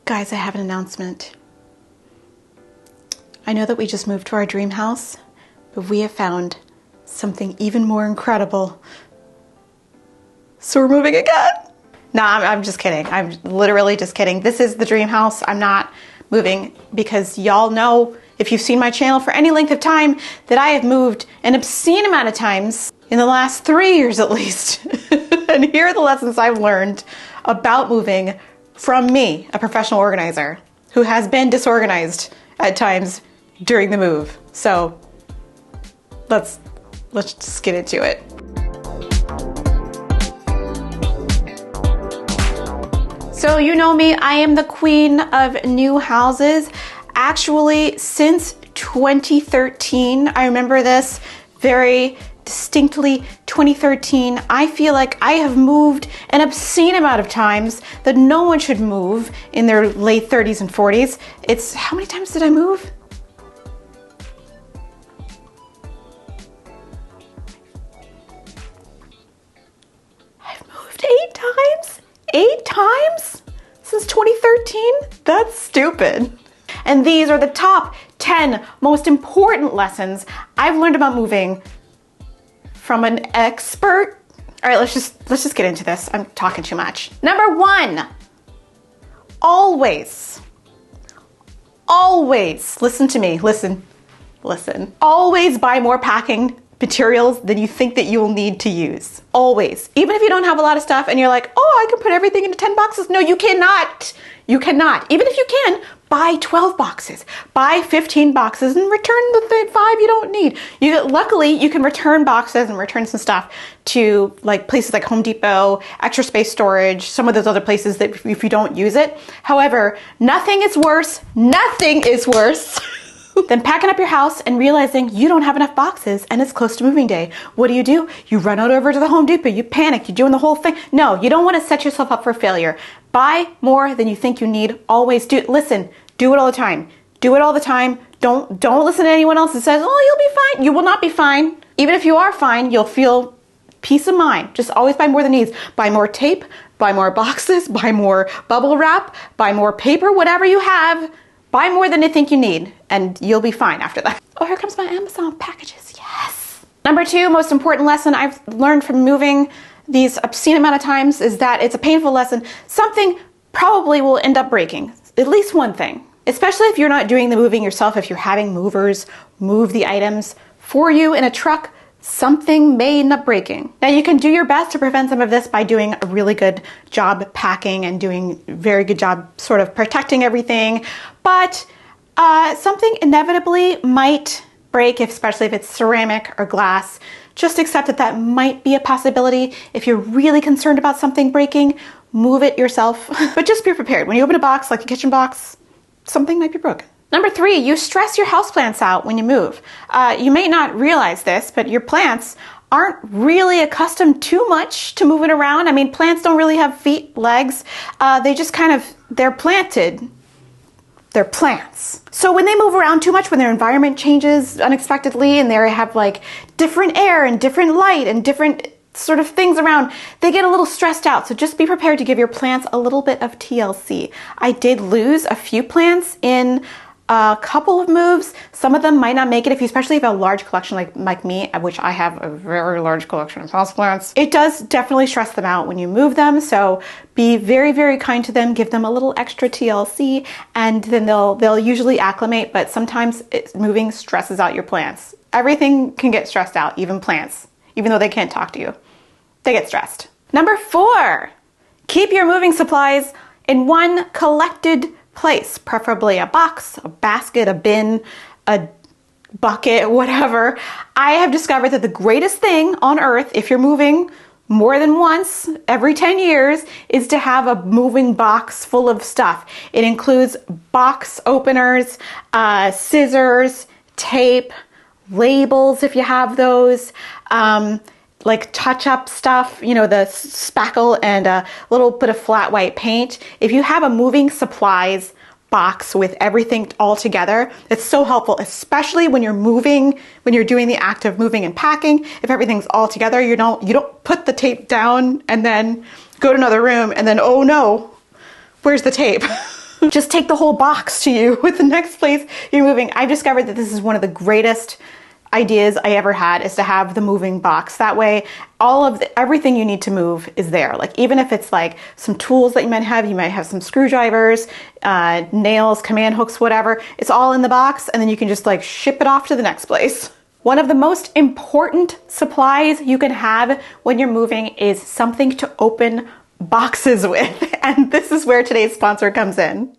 Guys, I have an announcement. I know that we just moved to our dream house, but we have found something even more incredible. So we're moving again. No, I'm just kidding. I'm literally just kidding. This is the dream house. I'm not moving because y'all know, if you've seen my channel for any length of time, that I have moved an obscene amount of times in the last 3 years at least. And here are the lessons I've learned about moving from me, a professional organizer who has been disorganized at times during the move. So let's just get into it. So you know me, I am the queen of new houses. Actually, since 2013, I remember this very distinctly, 2013, I feel like I have moved an obscene amount of times that no one should move in their late 30s and 40s. It's, how many times did I move? I've moved 8 times? 8 times since 2013? That's stupid. And these are the top 10 most important lessons I've learned about moving from an expert. All right, let's just get into this. I'm talking too much. Number 1, always, listen to me, listen. Always buy more packing materials than you think that you will need to use. Always. Even if you don't have a lot of stuff and you're like, oh, I can put everything into 10 boxes. No, you cannot. You cannot. Even if you can, buy 12 boxes, buy 15 boxes and return the 5 you don't need. Luckily, you can return boxes and return some stuff to like places like Home Depot, Extra Space Storage, some of those other places that if you don't use it. However, nothing is worse than packing up your house and realizing you don't have enough boxes and it's close to moving day. What do? You run out over to the Home Depot, you panic, you're doing the whole thing. No, you don't want to set yourself up for failure. Buy more than you think you need. Always do it. Listen, do it all the time. Do it all the time. Don't listen to anyone else that says, oh, you'll be fine. You will not be fine. Even if you are fine, you'll feel peace of mind. Just always buy more than needs. Buy more tape, buy more boxes, buy more bubble wrap, buy more paper, whatever you have. Buy more than you think you need, and you'll be fine after that. Oh, here comes my Amazon packages, yes. Number 2, most important lesson I've learned from moving these obscene amount of times is that it's a painful lesson. Something probably will end up breaking, at least one thing. Especially if you're not doing the moving yourself, if you're having movers move the items for you in a truck, something may end up breaking. Now you can do your best to prevent some of this by doing a really good job packing and doing a very good job sort of protecting everything, but something inevitably might break, especially if it's ceramic or glass. Just accept that might be a possibility. If you're really concerned about something breaking, move it yourself. But just be prepared. When you open a box, like a kitchen box, something might be broken. Number 3, you stress your houseplants out when you move. You may not realize this, but your plants aren't really accustomed too much to moving around. I mean, plants don't really have feet, legs. They just they're planted. They're plants. So when they move around too much, when their environment changes unexpectedly and they have like different air and different light and different sort of things around, they get a little stressed out. So just be prepared to give your plants a little bit of TLC. I did lose a few plants in a couple of moves. Some of them might not make it, especially if you have a large collection like me, which I have a very large collection of houseplants. It does definitely stress them out when you move them. So be very, very kind to them. Give them a little extra TLC, and then they'll usually acclimate. But sometimes moving stresses out your plants. Everything can get stressed out, even plants, even though they can't talk to you. They get stressed. Number 4, keep your moving supplies in one collected place, preferably a box, a basket, a bin, a bucket, whatever. I have discovered that the greatest thing on earth, if you're moving more than once every 10 years, is to have a moving box full of stuff. It includes box openers, scissors, tape, labels if you have those, like touch-up stuff, you know, the spackle and a little bit of flat white paint. If you have a moving supplies box with everything all together, it's so helpful, especially when you're moving, when you're doing the act of moving and packing. If everything's all together, you don't put the tape down and then go to another room and then, oh no, where's the tape? just take the whole box to you with the next place you're moving. I've discovered that this is one of the greatest ideas I ever had, is to have the moving box. That way, everything you need to move is there. Like, even if it's like some tools that you might have some screwdrivers, nails, command hooks, whatever. It's all in the box, and then you can just like ship it off to the next place. One of the most important supplies you can have when you're moving is something to open boxes with. And this is where today's sponsor comes in.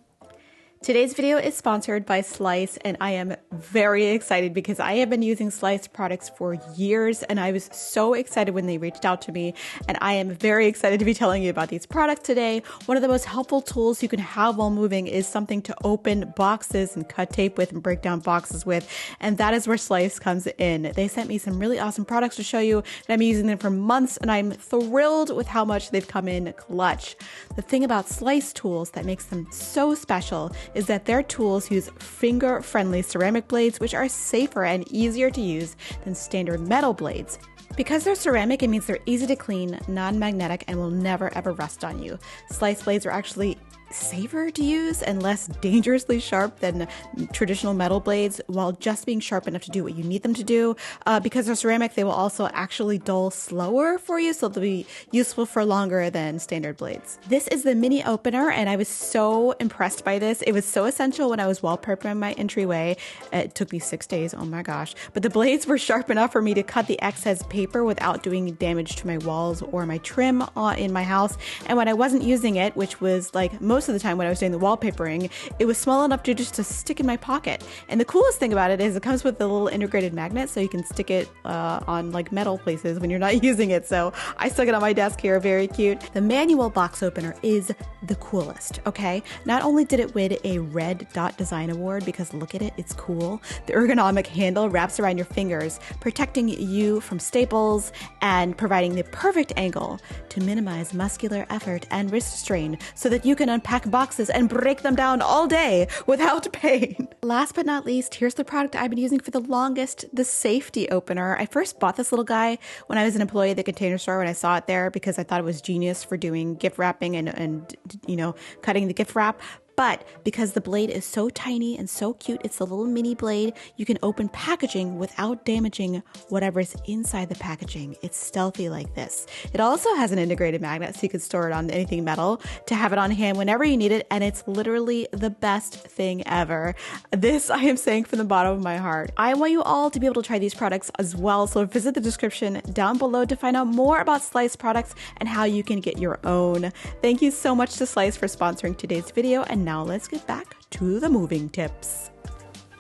Today's video is sponsored by Slice, and I am very excited because I have been using Slice products for years, and I was so excited when they reached out to me, and I am very excited to be telling you about these products today. One of the most helpful tools you can have while moving is something to open boxes and cut tape with and break down boxes with, and that is where Slice comes in. They sent me some really awesome products to show you, and I've been using them for months, and I'm thrilled with how much they've come in clutch. The thing about Slice tools that makes them so special is that their tools use finger-friendly ceramic blades, which are safer and easier to use than standard metal blades. Because they're ceramic, it means they're easy to clean, non-magnetic, and will never ever rust on you. Slice blades are actually safer to use and less dangerously sharp than traditional metal blades, while just being sharp enough to do what you need them to do. Because they're ceramic, they will also actually dull slower for you, so they'll be useful for longer than standard blades. This is the mini opener, and I was so impressed by this. It was so essential when I was wallpapering my entryway. It took me 6 days, oh my gosh. But the blades were sharp enough for me to cut the excess paper without doing damage to my walls or my trim in my house. And when I wasn't using it, which was like most of the time when I was doing the wallpapering, it was small enough to just to stick in my pocket. And the coolest thing about it is it comes with a little integrated magnet, so you can stick it on like metal places when you're not using it. So I stuck it on my desk here, very cute. The manual box opener is the coolest, okay? Not only did it win a Red Dot Design Award, because look at it, it's cool. The ergonomic handle wraps around your fingers, protecting you from staples and providing the perfect angle to minimize muscular effort and wrist strain so that you can unpack boxes and break them down all day without pain. Last but not least, here's the product I've been using for the longest, the safety opener. I first bought this little guy when I was an employee at the Container Store, when I saw it there, because I thought it was genius for doing gift wrapping and you know, cutting the gift wrap. But because the blade is so tiny and so cute, it's a little mini blade, you can open packaging without damaging whatever's inside the packaging. It's stealthy like this. It also has an integrated magnet, so you can store it on anything metal to have it on hand whenever you need it, and it's literally the best thing ever. This I am saying from the bottom of my heart. I want you all to be able to try these products as well, so visit the description down below to find out more about Slice products and how you can get your own. Thank you so much to Slice for sponsoring today's video, and now let's get back to the moving tips.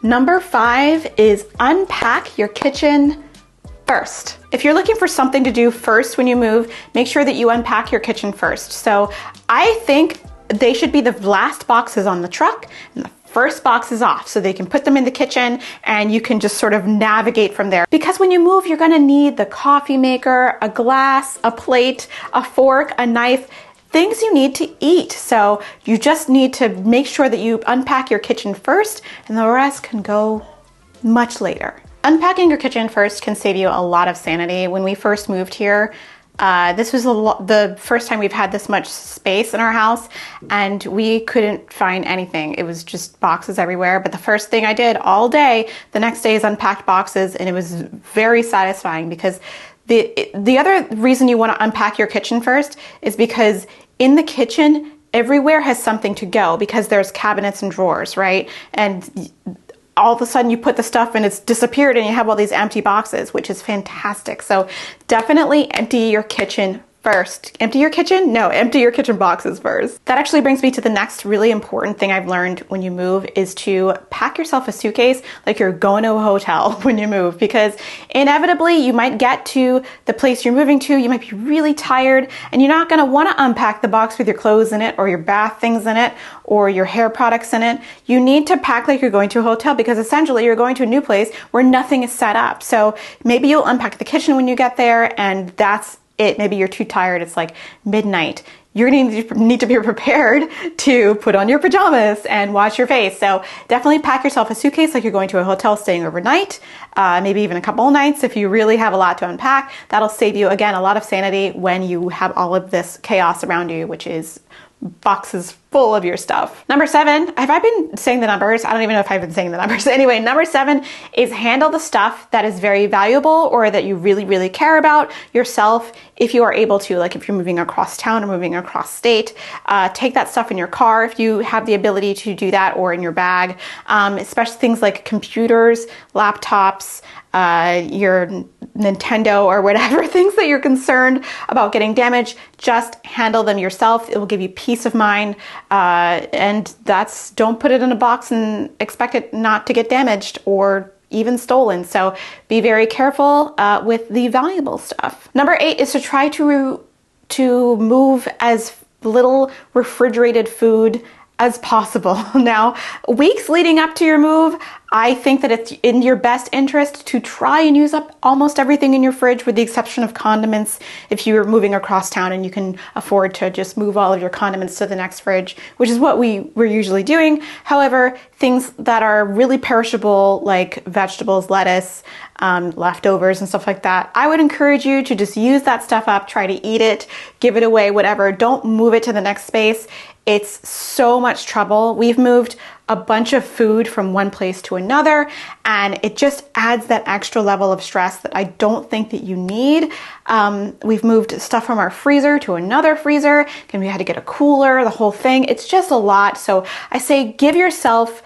Number 5 is unpack your kitchen first. If you're looking for something to do first when you move, make sure that you unpack your kitchen first. So I think they should be the last boxes on the truck and the first box is off, so they can put them in the kitchen and you can just sort of navigate from there. Because when you move, you're gonna need the coffee maker, a glass, a plate, a fork, a knife, things you need to eat. So you just need to make sure that you unpack your kitchen first, and the rest can go much later. Unpacking your kitchen first can save you a lot of sanity. When we first moved here, this was the first time we've had this much space in our house, and we couldn't find anything. It was just boxes everywhere. But the first thing I did all day the next day is unpacked boxes, and it was very satisfying, because the other reason you want to unpack your kitchen first is because in the kitchen, everywhere has something to go, because there's cabinets and drawers, right? And all of a sudden you put the stuff and it's disappeared and you have all these empty boxes, which is fantastic. So definitely empty your kitchen first. Empty your kitchen? No, empty your kitchen boxes first. That actually brings me to the next really important thing I've learned when you move, is to pack yourself a suitcase like you're going to a hotel when you move, because inevitably you might get to the place you're moving to, you might be really tired, and you're not gonna wanna unpack the box with your clothes in it or your bath things in it or your hair products in it. You need to pack like you're going to a hotel, because essentially you're going to a new place where nothing is set up. So maybe you'll unpack the kitchen when you get there, and that's it. Maybe you're too tired, it's like midnight. You're going to need to be prepared to put on your pajamas and wash your face. So definitely pack yourself a suitcase like you're going to a hotel staying overnight, maybe even a couple of nights if you really have a lot to unpack. That'll save you, again, a lot of sanity when you have all of this chaos around you, which is boxes full of your stuff. Number 7, have I been saying the numbers? I don't even know if I've been saying the numbers. Anyway, number 7 is handle the stuff that is very valuable or that you really, really care about yourself if you are able to, like if you're moving across town or moving across state. Take that stuff in your car if you have the ability to do that, or in your bag, especially things like computers, laptops, your Nintendo or whatever, things that you're concerned about getting damaged. Just handle them yourself. It will give you peace of mind, and don't put it in a box and expect it not to get damaged or even stolen. So be very careful with the valuable stuff. Number 8 is to try to move as little refrigerated food as possible. Now, weeks leading up to your move, I think that it's in your best interest to try and use up almost everything in your fridge, with the exception of condiments. If you're moving across town and you can afford to just move all of your condiments to the next fridge, which is what we're usually doing. However, things that are really perishable, like vegetables, lettuce, leftovers and stuff like that, I would encourage you to just use that stuff up, try to eat it, give it away, whatever. Don't move it to the next space. It's so much trouble. We've moved a bunch of food from one place to another, and it just adds that extra level of stress that I don't think that you need. We've moved stuff from our freezer to another freezer, and we had to get a cooler, the whole thing. It's just a lot. So I say give yourself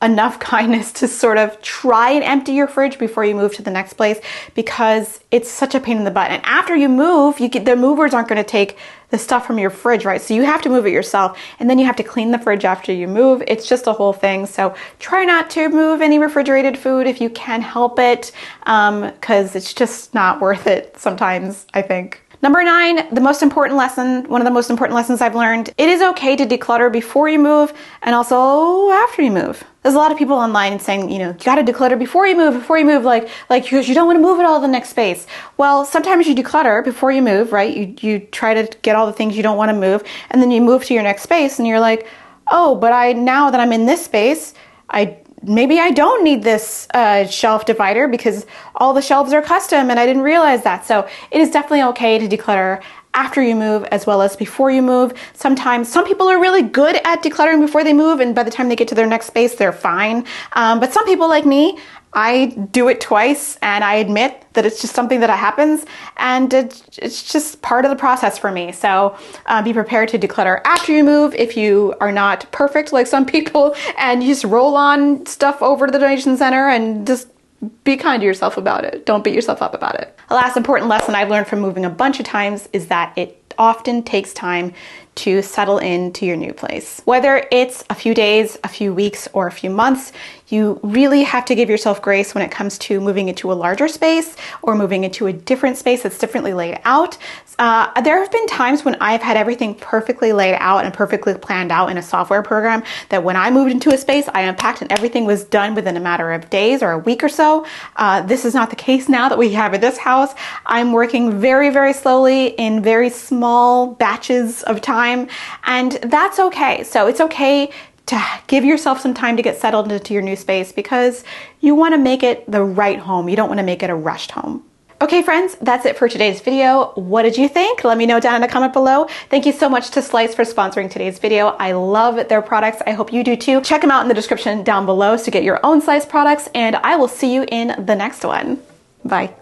enough kindness to sort of try and empty your fridge before you move to the next place, because it's such a pain in the butt. And after you move, the movers aren't going to take the stuff from your fridge, right? So you have to move it yourself, and then you have to clean the fridge after you move. It's just a whole thing. So try not to move any refrigerated food if you can help it, because it's just not worth it sometimes, I think. Number 9, one of the most important lessons I've learned, it is okay to declutter before you move and also after you move. There's a lot of people online saying, you gotta declutter before you move, like because you don't want to move it all to the next space. Well, sometimes you declutter before you move, right? You try to get all the things you don't want to move, and then you move to your next space and you're like, oh, but now that I'm in this space, maybe I don't need this shelf divider because all the shelves are custom and I didn't realize that. So it is definitely okay to declutter after you move as well as before you move. Sometimes some people are really good at decluttering before they move, and by the time they get to their next space, they're fine. But some people like me, I do it twice, and I admit that it's just something that happens, and it's just part of the process for me. So be prepared to declutter after you move if you are not perfect like some people, and you just roll on stuff over to the donation center and just be kind to yourself about it. Don't beat yourself up about it. The last important lesson I've learned from moving a bunch of times is that it often takes time to settle into your new place. Whether it's a few days, a few weeks, or a few months, you really have to give yourself grace when it comes to moving into a larger space or moving into a different space that's differently laid out. There have been times when I've had everything perfectly laid out and perfectly planned out in a software program that when I moved into a space, I unpacked and everything was done within a matter of days or a week or so. This is not the case now that we have at this house. I'm working very, very slowly in very small batches of time, and that's okay. So it's okay to give yourself some time to get settled into your new space because you want to make it the right home. You don't want to make it a rushed home. Okay, friends, that's it for today's video. What did you think? Let me know down in the comment below. Thank you so much to Slice for sponsoring today's video. I love their products. I hope you do too. Check them out in the description down below to get your own Slice products, and I will see you in the next one. Bye.